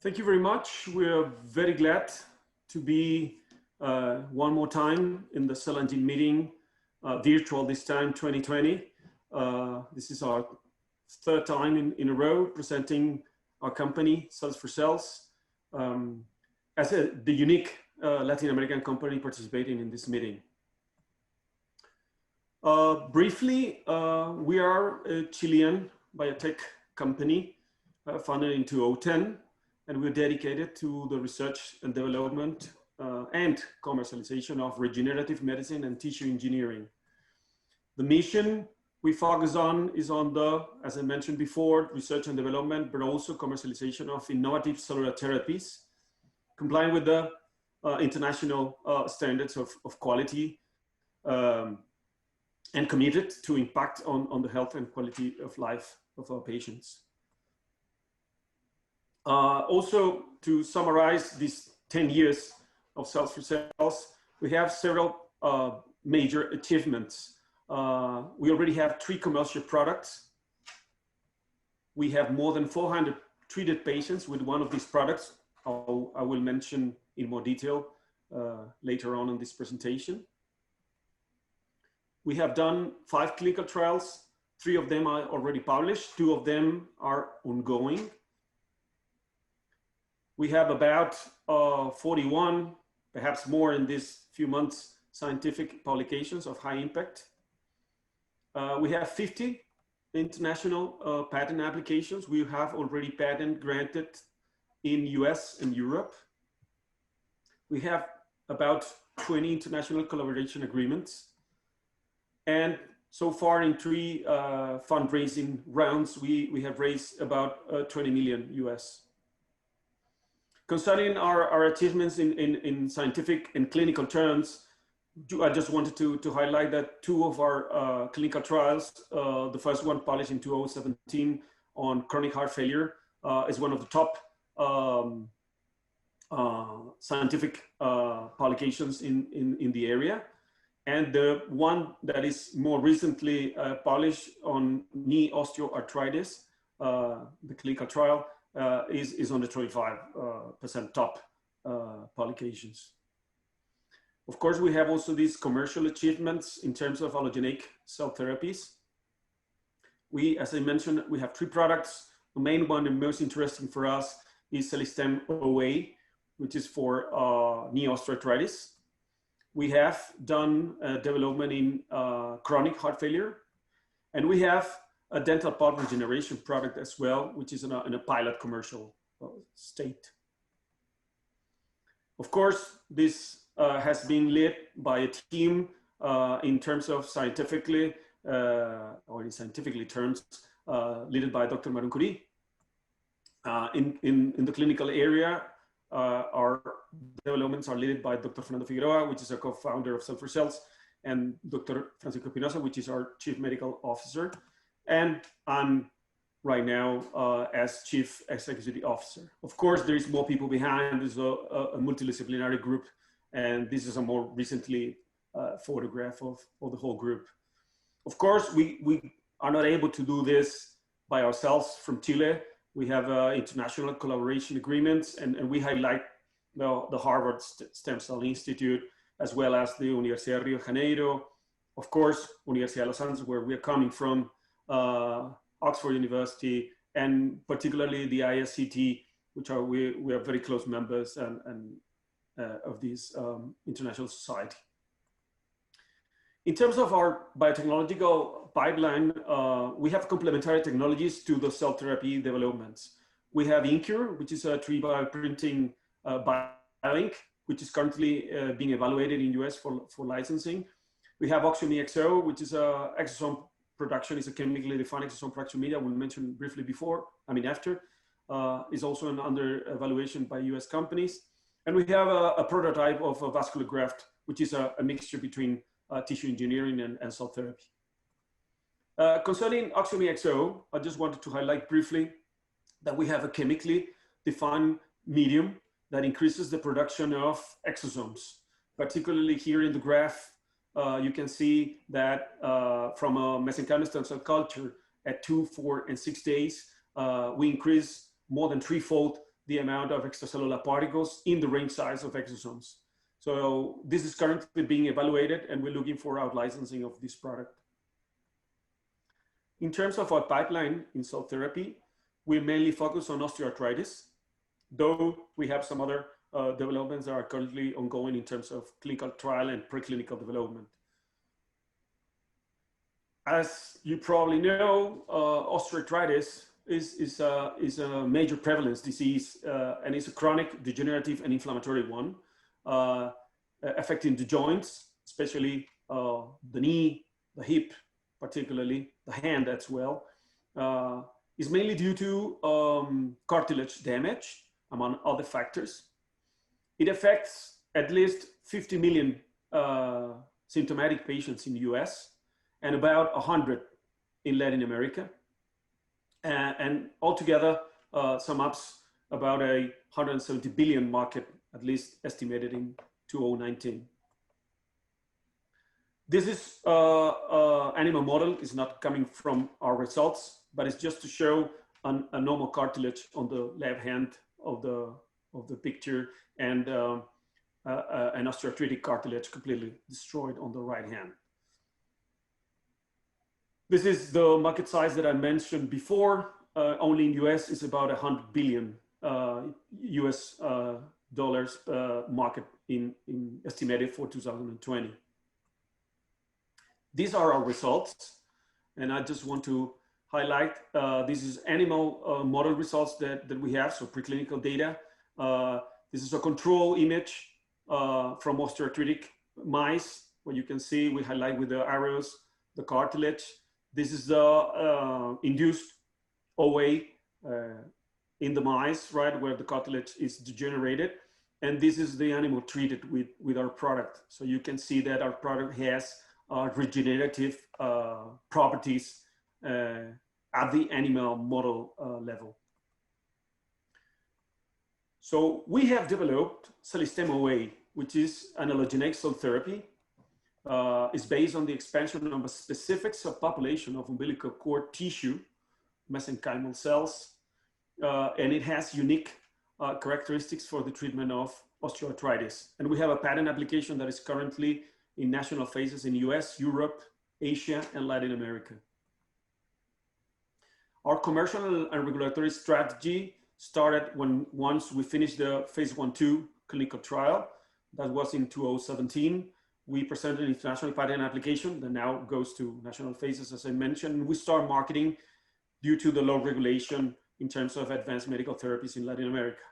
Thank you very much. We're very glad to be one more time in the Cell and Gene meeting, virtual this time, 2020. This is our third time in a row presenting our company, Cells for Cells, as the unique Latin American company participating in this meeting. Briefly, we are a Chilean biotech company founded in 2010, and we're dedicated to the research and development and commercialization of regenerative medicine and tissue engineering. The mission we focus on is on the, as I mentioned before, research and development, but also commercialization of innovative cellular therapies, complying with the international standards of quality, and committed to impact on the health and quality of life of our patients. Also, to summarize these 10 years of Cells for Cells, we have several major achievements. We already have 3 commercial products. We have more than 400 treated patients with one of these products. I will mention in more detail later on in this presentation. We have done 5 clinical trials. 3 of them are already published. 2 of them are ongoing. We have about 41, perhaps more in these few months, scientific publications of high impact. We have 50 international patent applications. We have already patent granted in US and Europe. We have about 20 international collaboration agreements. And so far in 3 fundraising rounds, we have raised about 20 million US. Concerning our achievements in scientific and clinical terms, I just wanted to highlight that 2 of our clinical trials, the first one published in 2017 on chronic heart failure, is one of the top scientific publications in the area. And the one that is more recently published on knee osteoarthritis, the clinical trial, is on the 25% top publications. Of course, we have also these commercial achievements in terms of allogeneic cell therapies. As I mentioned, we have 3 products. The main one and most interesting for us is Celistem OA, which is for knee osteoarthritis. We have done development in chronic heart failure, and we have a dental pulp regeneration product as well, which is in a pilot commercial state. Of course, this has been led by a team in terms of scientifically, or in scientifically terms, led by Dr. Maroon Curie. In the clinical area, our developments are led by Dr. Fernando Figueroa, which is a co-founder of Cells for Cells, and Dr. Francisco Espinosa, which is our Chief Medical Officer. And I'm right now as Chief Executive Officer. Of course, there is more people behind. There's a multidisciplinary group, and this is a more recently photograph of the whole group. Of course, we are not able to do this by ourselves from Chile. We have international collaboration agreements, and we highlight the Harvard Stem Cell Institute, as well as the Universidad of Rio de Janeiro, of course, Universidad de los Andes, where we are coming from, Oxford University, and particularly the ISCT, which we are very close members of this international society. In terms of our biotechnological pipeline, we have complementary technologies to the cell therapy developments. We have Incure, which is a 3D bioprinting bioink, which is currently being evaluated in US for licensing. We have OxioMe-XO, which is a exosome production, is a chemically defined exosome production media we mentioned briefly before, after, is also under evaluation by US companies. And we have a prototype of a vascular graft, which is a mixture between tissue engineering and cell therapy. Concerning OxioMe-XO, I just wanted to highlight briefly that we have a chemically defined medium that increases the production of exosomes. Particularly here in the graph, you can see that from a mesenchymal stem cell culture at 2, 4, and 6 days, we increase more than 3-fold the amount of extracellular particles in the range size of exosomes. So this is currently being evaluated, and we're looking for out licensing of this product. In terms of our pipeline in cell therapy, we mainly focus on osteoarthritis, though we have some other developments that are currently ongoing in terms of clinical trial and preclinical development. As you probably know, osteoarthritis is a major prevalence disease, and it's a chronic, degenerative, and inflammatory one, affecting the joints, especially the knee, the hip, particularly the hand as well. Is mainly due to cartilage damage, among other factors. It affects at least 50 million symptomatic patients in the US and about 100 in Latin America. And altogether, sum ups about a 170 billion market, at least estimated in 2019. This is animal model, is not coming from our results, but it's just to show a normal cartilage on the left hand of the picture, and an osteoarthritic cartilage completely destroyed on the right hand. This is the market size that I mentioned before. Only in US is about 100 billion US dollars market in estimated for 2020. These are our results, and I just want to highlight, this is animal model results that we have, so preclinical data. This is a control image from osteoarthritic mice, where you can see we highlight with the arrows the cartilage. This is the induced OA in the mice, right, where the cartilage is degenerated. And this is the animal treated with our product. So you can see that our product has regenerative properties at the animal model level. So we have developed Cellistem OA, which is an allogeneic cell therapy. It's based on the expansion of a specific subpopulation of umbilical cord tissue, mesenchymal cells, and it has unique characteristics for the treatment of osteoarthritis. And we have a patent application that is currently in national phases in the US, Europe, Asia, and Latin America. Our commercial and regulatory strategy started once we finished the phase 1/2 clinical trial. That was in 2017. We presented an international patent application that now goes to national phases, as I mentioned. We start marketing due to the low regulation in terms of advanced medical therapies in Latin America.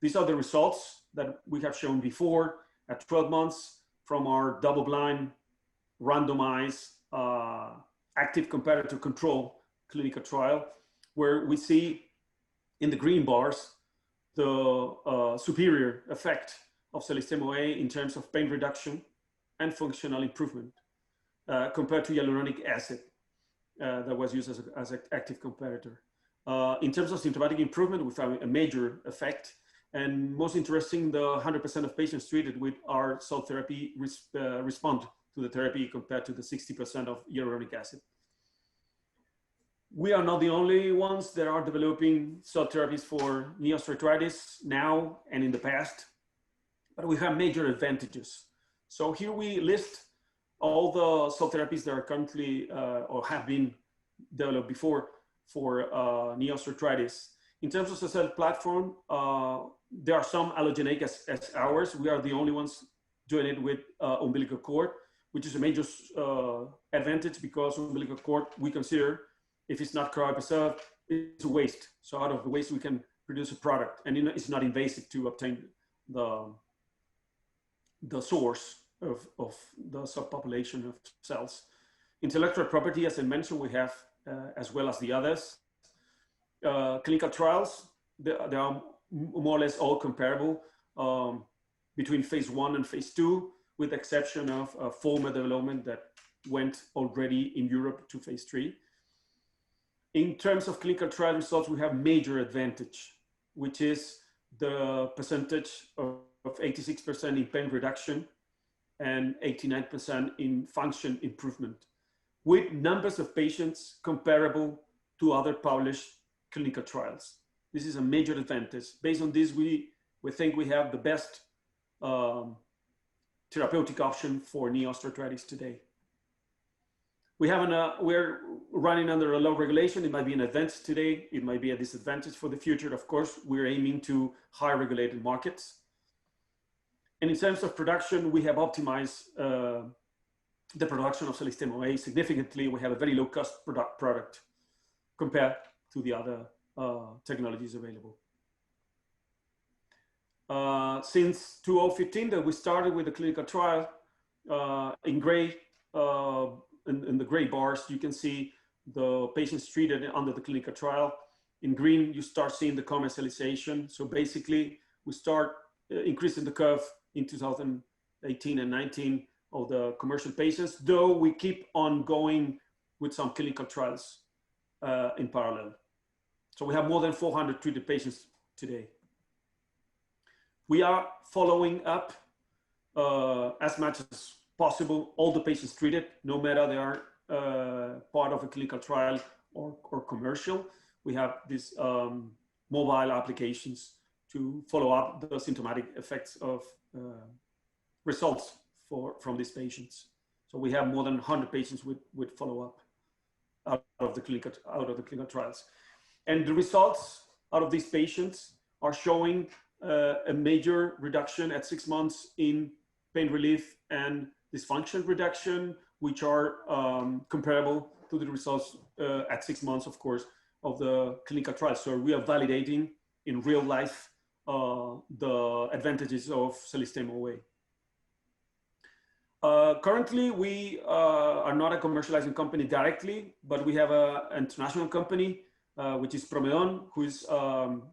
These are the results that we have shown before at 12 months from our double-blind, randomized, active comparator control clinical trial, where we see in the green bars the superior effect of Cellistem OA in terms of pain reduction and functional improvement compared to hyaluronic acid that was used as an active comparator. In terms of symptomatic improvement, we found a major effect. And most interesting, the 100% of patients treated with our cell therapy respond to the therapy compared to the 60% of hyaluronic acid. We are not the only ones that are developing cell therapies for knee osteoarthritis now and in the past, but we have major advantages. So here we list all the cell therapies that are currently or have been developed before for knee osteoarthritis. In terms of the cell platform, there are some allogeneic as ours. We are the only ones doing it with umbilical cord, which is a major advantage because umbilical cord, we consider, if it's not cryopreserved, it's a waste. So out of the waste, we can produce a product, and it's not invasive to obtain the source of the subpopulation of cells. Intellectual property, as I mentioned, we have as well as the others. Clinical trials, they are more or less all comparable between phase 1 and phase 2, with the exception of former development that went already in Europe to phase 3. In terms of clinical trial results, we have major advantage, which is the percentage of 86% in pain reduction and 89% in function improvement, with numbers of patients comparable to other published clinical trials. This is a major advantage. Based on this, we think we have the best therapeutic option for knee osteoarthritis today. We're running under a low regulation. It might be an advantage today. It might be a disadvantage for the future. Of course, we're aiming to high regulated markets. And in terms of production, we have optimized the production of Celistemo A significantly. We have a very low cost product compared to the other technologies available. Since 2015 that we started with the clinical trial, in gray, in the gray bars, you can see the patients treated under the clinical trial. In green, you start seeing the commercialization. So basically, we start increasing the curve in 2018 and 19 of the commercial patients, though we keep on going with some clinical trials in parallel. So we have more than 400 treated patients today. We are following up as much as possible all the patients treated, no matter they are part of a clinical trial or commercial. We have these mobile applications to follow up the symptomatic effects of results from these patients. So we have more than 100 patients with follow-up out of the clinical trials. And the results out of these patients are showing a major reduction at 6 months in pain relief and dysfunction reduction, which are comparable to the results at 6 months, of course, of the clinical trial. So we are validating in real life the advantages of Celistemo A. Currently, we are not a commercializing company directly, but we have an international company, which is Promedon, who is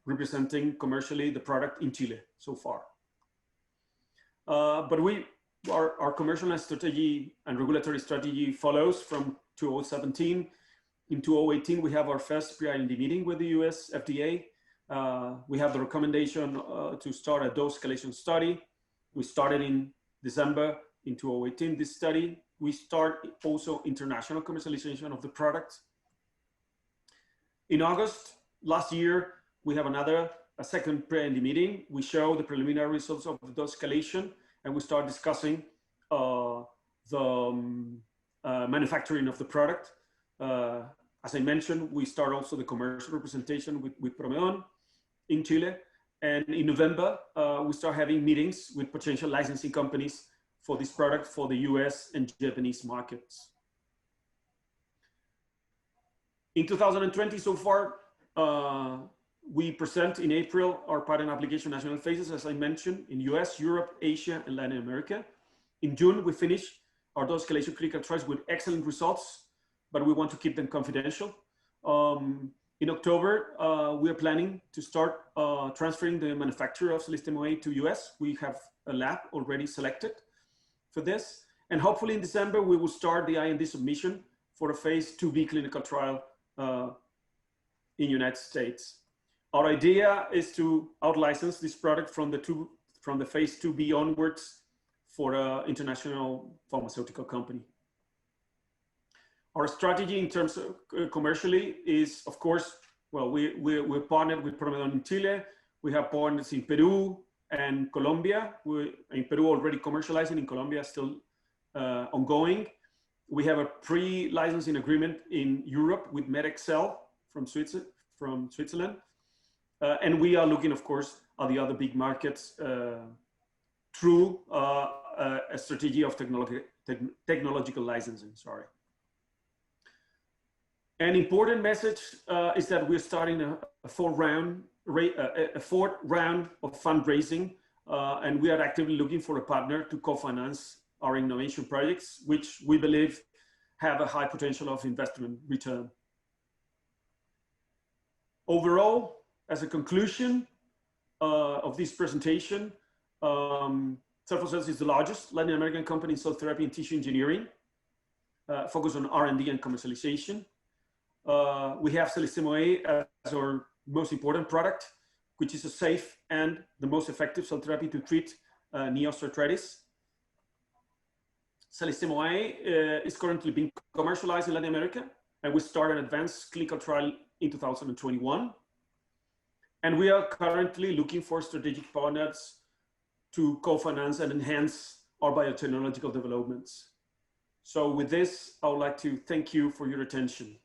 representing commercially the product in Chile so far. But our commercial strategy and regulatory strategy follows from 2017. In 2018, we have our first pre-IND meeting with the US FDA. We have the recommendation to start a dose escalation study. We started in December in 2018, this study. We start also international commercialization of the product. In August last year, we have a second pre-IND meeting. We show the preliminary results of the dose escalation, and we start discussing the manufacturing of the product. As I mentioned, we start also the commercial representation with Promedon in Chile. And in November, we start having meetings with potential licensing companies for this product for the US and Japanese markets. In 2020 so far, we present in April our patent application national phases, as I mentioned, in US, Europe, Asia, and Latin America. In June, we finish our dose escalation clinical trials with excellent results, but we want to keep them confidential. In October, we are planning to start transferring the manufacture of Celistemo A to US. We have a lab already selected for this. And hopefully in December, we will start the IND submission for a phase 2B clinical trial in United States. Our idea is to out-license this product from the phase 2B onwards for an international pharmaceutical company. Our strategy in terms of commercially is, of course, well, we're partnered with Promedon in Chile. We have partners in Peru and Colombia. In Peru already commercializing, in Colombia still ongoing. We have a pre-licensing agreement in Europe with MedExcel from Switzerland. And we are looking, of course, at the other big markets through a strategy of technological licensing, sorry. An important message is that we're starting a fourth round of fundraising, and we are actively looking for a partner to co-finance our innovation projects, which we believe have a high potential of investment return. Overall, as a conclusion of this presentation, Cells is the largest Latin American company in cell therapy and tissue engineering, focused on R&D and commercialization. We have Celistemo A as our most important product, which is a safe and the most effective cell therapy to treat knee osteoarthritis. Celistemo A is currently being commercialized in Latin America, and we start an advanced clinical trial in 2021. And we are currently looking for strategic partners to co-finance and enhance our biotechnological developments. So with this, I would like to thank you for your attention.